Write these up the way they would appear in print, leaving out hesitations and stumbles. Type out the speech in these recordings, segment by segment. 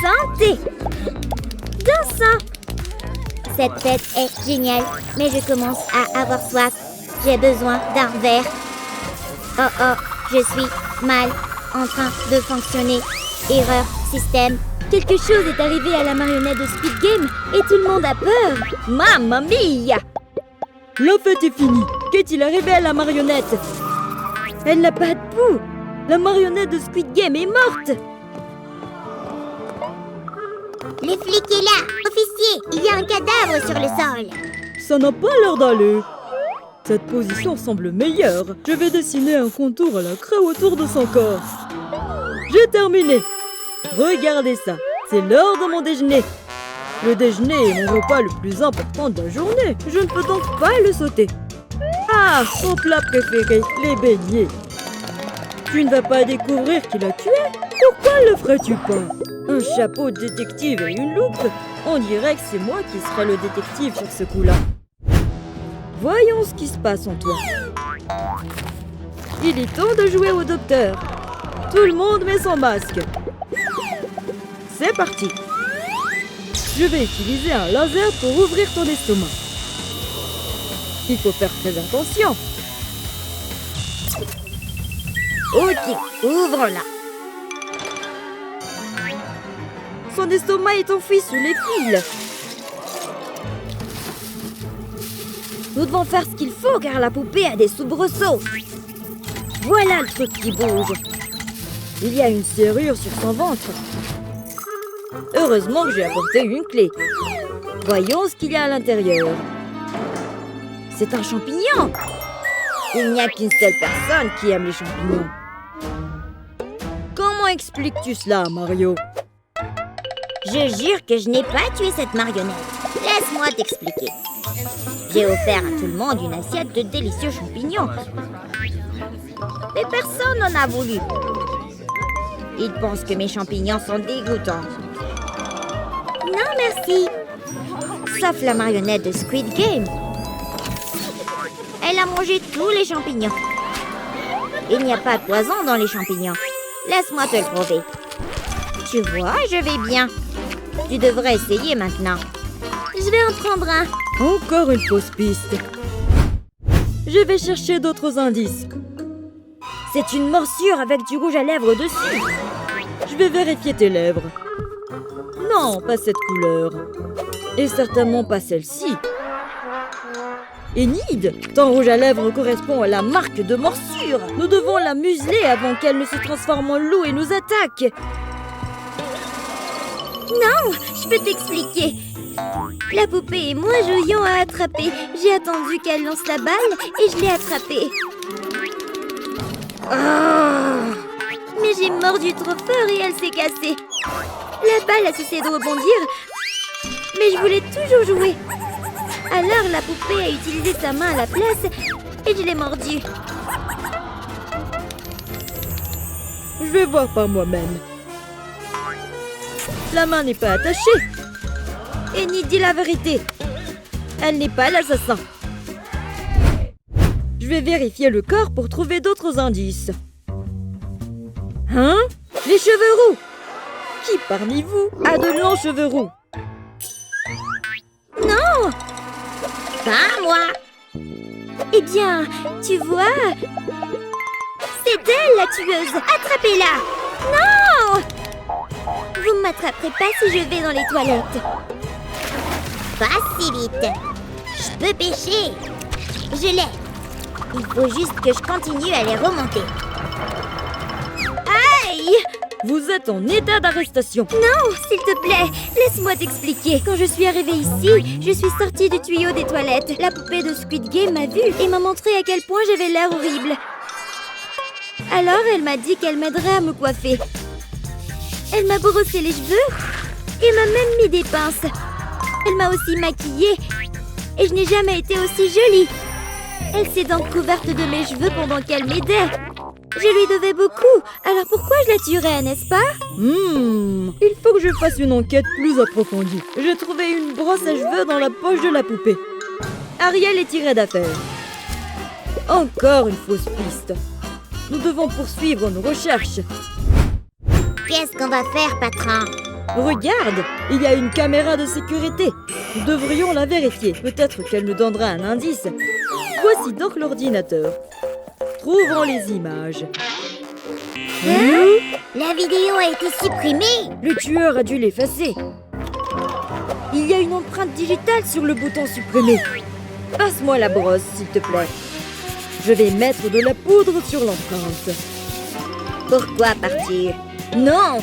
Santé! Dansant! Cette fête est géniale, mais je commence à avoir soif. J'ai besoin d'un verre. Oh, je suis mal en train de fonctionner. Erreur, système. Quelque chose est arrivé à la marionnette de Squid Game et tout le monde a peur. Mamma mia! La fête est finie. Qu'est-il arrivé à la marionnette? Elle n'a pas de pouls. La marionnette de Squid Game est morte. Le flic est là! Officier, il y a un cadavre sur le sol! Ça n'a pas l'air d'aller. Cette position semble meilleure. Je vais dessiner un contour à la craie autour de son corps. J'ai terminé. Regardez ça. C'est l'heure de mon déjeuner. Le déjeuner est mon repas le plus important de la journée. Je ne peux donc pas le sauter. Ah, son plat préféré, les beignets. Tu ne vas pas découvrir qui l'a tué? Pourquoi le ferais-tu pas? Un chapeau de détective et une loupe? On dirait que c'est moi qui serai le détective sur ce coup-là. Voyons ce qui se passe en toi. Il est temps de jouer au docteur. Tout le monde met son masque. C'est parti. Je vais utiliser un laser pour ouvrir ton estomac. Il faut faire très attention. Ok, ouvre-la. Son estomac est enfoui sous les fils. Nous devons faire ce qu'il faut car la poupée a des soubresauts. Voilà le truc qui bouge. Il y a une serrure sur son ventre. Heureusement que j'ai apporté une clé. Voyons ce qu'il y a à l'intérieur. C'est un champignon. Il n'y a qu'une seule personne qui aime les champignons. Comment expliques-tu cela, Mario? Je jure que je n'ai pas tué cette marionnette. Laisse-moi t'expliquer. J'ai offert à tout le monde une assiette de délicieux champignons. Mais personne n'en a voulu. Ils pensent que mes champignons sont dégoûtants. Non, merci. Sauf la marionnette de Squid Game. Elle a mangé tous les champignons. Il n'y a pas de poison dans les champignons. Laisse-moi te le prouver. Tu vois, je vais bien. Tu devrais essayer maintenant. Je vais en prendre un. Encore une fausse piste. Je vais chercher d'autres indices. C'est une morsure avec du rouge à lèvres dessus. Je vais vérifier tes lèvres. Non, pas cette couleur. Et certainement pas celle-ci. Enid, ton rouge à lèvres correspond à la marque de morsure. Nous devons la museler avant qu'elle ne se transforme en loup et nous attaque. Non, je peux t'expliquer. La poupée et moi jouions à attraper. J'ai attendu qu'elle lance la balle et je l'ai attrapée. Oh. Mais j'ai mordu trop fort et elle s'est cassée. La balle a cessé de rebondir, mais je voulais toujours jouer. Alors la poupée a utilisé sa main à la place et je l'ai mordue. Je vais voir par moi-même. La main n'est pas attachée. Enid dit la vérité. Elle n'est pas l'assassin. Je vais vérifier le corps pour trouver d'autres indices. Hein? Les cheveux roux! Qui parmi vous a de longs cheveux roux? Non! Pas moi! Eh bien, tu vois... C'est elle la tueuse! Attrapez-la! Non! Vous ne m'attraperez pas si je vais dans les toilettes. Pas si vite. Je peux pêcher. Je l'ai. Il faut juste que je continue à les remonter. Aïe! Vous êtes en état d'arrestation. Non, s'il te plaît, laisse-moi t'expliquer. Quand je suis arrivée ici, je suis sortie du tuyau des toilettes. La poupée de Squid Game m'a vue et m'a montré à quel point j'avais l'air horrible. Alors, elle m'a dit qu'elle m'aiderait à me coiffer. Elle m'a brossé les cheveux et m'a même mis des pinces. Elle m'a aussi maquillée et je n'ai jamais été aussi jolie. Elle s'est donc couverte de mes cheveux pendant qu'elle m'aidait. Je lui devais beaucoup, alors pourquoi je la tuerais, n'est-ce pas? Il faut que je fasse une enquête plus approfondie. J'ai trouvé une brosse à cheveux dans la poche de la poupée. Ariel est tirée d'affaire. Encore une fausse piste. Nous devons poursuivre nos recherches. Qu'est-ce qu'on va faire, patron? Regarde, il y a une caméra de sécurité. Nous devrions la vérifier. Peut-être qu'elle nous donnera un indice. Voici donc l'ordinateur. Trouvons les images. La vidéo a été supprimée. Le tueur a dû l'effacer. Il y a une empreinte digitale sur le bouton supprimer. Passe-moi la brosse, s'il te plaît. Je vais mettre de la poudre sur l'empreinte. Pourquoi partir? Non!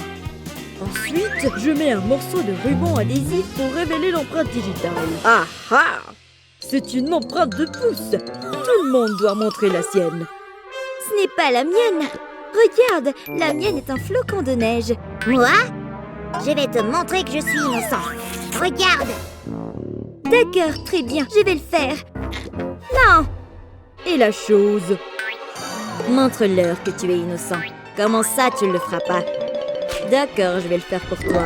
Ensuite, je mets un morceau de ruban adhésif pour révéler l'empreinte digitale. Ah ah! C'est une empreinte de pouce. Tout le monde doit montrer la sienne. Ce n'est pas la mienne. Regarde, la mienne est un flocon de neige. Moi? Je vais te montrer que je suis innocent. Regarde! D'accord, très bien, je vais le faire. Non! Et la chose? Montre-leur que tu es innocent. Comment ça, tu ne le feras pas? D'accord, je vais le faire pour toi.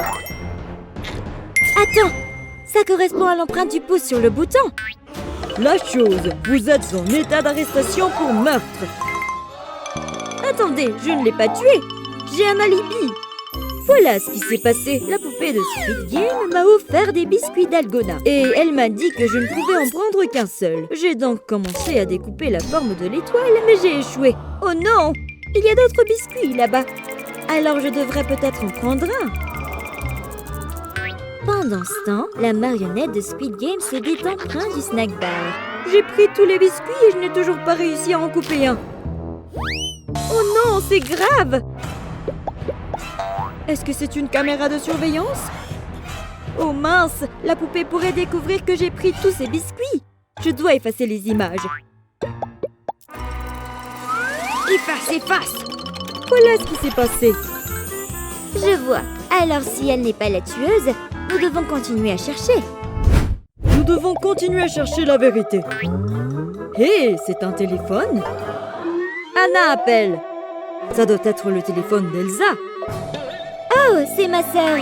Attends! Ça correspond à l'empreinte du pouce sur le bouton. La chose, vous êtes en état d'arrestation pour meurtre. Attendez, je ne l'ai pas tué. J'ai un alibi. Voilà ce qui s'est passé. La poupée de Squid Game m'a offert des biscuits d'Algona. Et elle m'a dit que je ne pouvais en prendre qu'un seul. J'ai donc commencé à découper la forme de l'étoile, mais j'ai échoué. Oh non! Il y a d'autres biscuits là-bas. Alors je devrais peut-être en prendre un. Pendant ce temps, la marionnette de Squid Game se détend près du snack bar. J'ai pris tous les biscuits et je n'ai toujours pas réussi à en couper un. Oh non, c'est grave! Est-ce que c'est une caméra de surveillance? Oh mince, la poupée pourrait découvrir que j'ai pris tous ces biscuits. Je dois effacer les images. Efface, efface! Voilà ce qui s'est passé. Je vois. Alors si elle n'est pas la tueuse, nous devons continuer à chercher. Nous devons continuer à chercher la vérité. Hé, c'est un téléphone? Anna appelle. Ça doit être le téléphone d'Elsa. Oh, c'est ma sœur.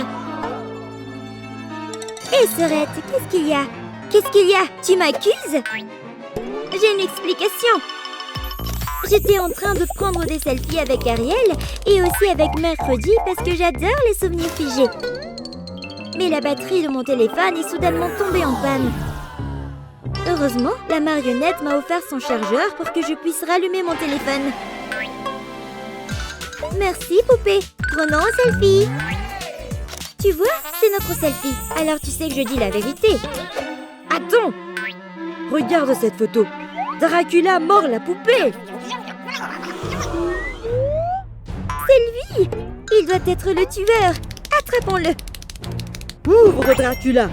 Hé, sœurette, qu'est-ce qu'il y a? Qu'est-ce qu'il y a? Tu m'accuses? J'ai une explication. J'étais en train de prendre des selfies avec Ariel et aussi avec Mercredi parce que j'adore les souvenirs figés. Mais la batterie de mon téléphone est soudainement tombée en panne. Heureusement, la marionnette m'a offert son chargeur pour que je puisse rallumer mon téléphone. Merci, poupée. Prenons un selfie. Tu vois, c'est notre selfie. Alors tu sais que je dis la vérité. Attends! Regarde cette photo. Dracula mord la poupée. C'est lui! Il doit être le tueur. Attrapons-le. Ouvre, Dracula.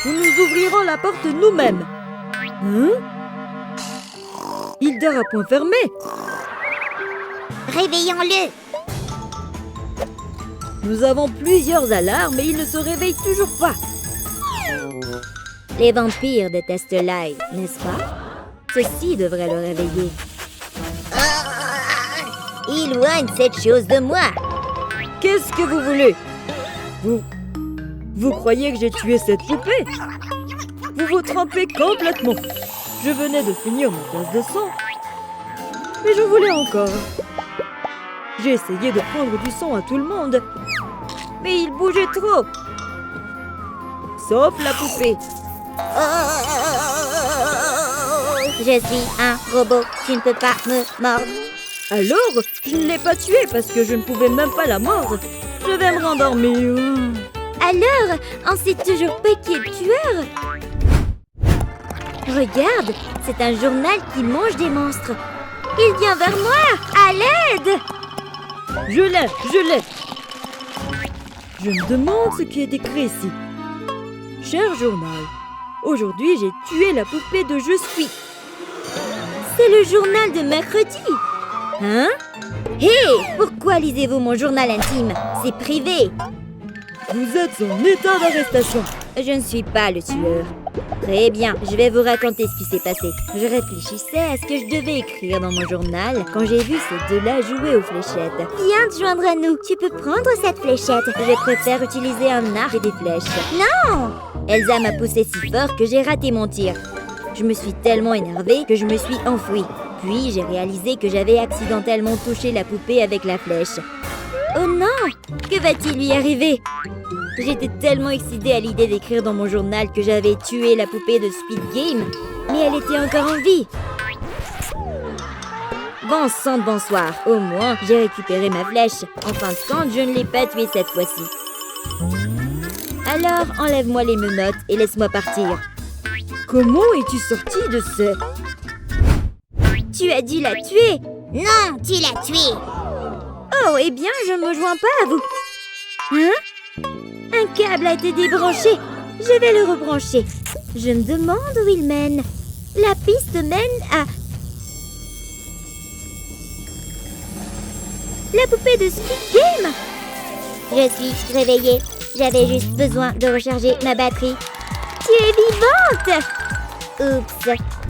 Nous nous ouvrirons la porte nous-mêmes. Hein? Il dort à point fermé. Réveillons-le. Nous avons plusieurs alarmes et il ne se réveille toujours pas. Les vampires détestent l'ail, n'est-ce pas? Ceci devrait le réveiller. Éloigne cette chose de moi. Qu'est-ce que vous voulez? Vous croyez que j'ai tué cette poupée? Vous vous trompez complètement. Je venais de finir mon tasse de sang. Mais je voulais encore. J'ai essayé de prendre du sang à tout le monde. Mais il bougeait trop. Sauf la poupée. Je suis un robot. Tu ne peux pas me mordre. Alors, je ne l'ai pas tuée parce que je ne pouvais même pas la mordre. Je vais me rendormir. Alors, on sait toujours pas qui est le tueur. Regarde, c'est un journal qui mange des monstres. Il vient vers moi. À l'aide! Je l'ai. Je me demande ce qui est écrit ici. Cher journal, aujourd'hui j'ai tué la poupée de Je suis. C'est le journal de mercredi. Hein? Hé! Pourquoi lisez-vous mon journal intime? C'est privé. Vous êtes en état d'arrestation. Je ne suis pas le tueur. Très bien, je vais vous raconter ce qui s'est passé. Je réfléchissais à ce que je devais écrire dans mon journal quand j'ai vu ces deux-là jouer aux fléchettes. Viens te joindre à nous. Tu peux prendre cette fléchette. Je préfère utiliser un arc et des flèches. Non! Elsa m'a poussé si fort que j'ai raté mon tir. Je me suis tellement énervée que je me suis enfuie. Puis j'ai réalisé que j'avais accidentellement touché la poupée avec la flèche. Oh non! Que va-t-il lui arriver? J'étais tellement excitée à l'idée d'écrire dans mon journal que j'avais tué la poupée de Squid Game, mais elle était encore en vie. Bon sang de bonsoir, au moins j'ai récupéré ma flèche. En fin de compte, je ne l'ai pas tuée cette fois-ci. Alors, enlève-moi les menottes et laisse-moi partir. Comment es-tu sortie de ce... Tu as dû la tuer. Non, tu l'as tué. Oh, eh bien, je ne me joins pas à vous. Hein? Un câble a été débranché. Je vais le rebrancher. Je me demande où il mène. La piste mène à... la poupée de Squid Game. Je suis réveillée. J'avais juste besoin de recharger ma batterie. Tu es vivante. Oups,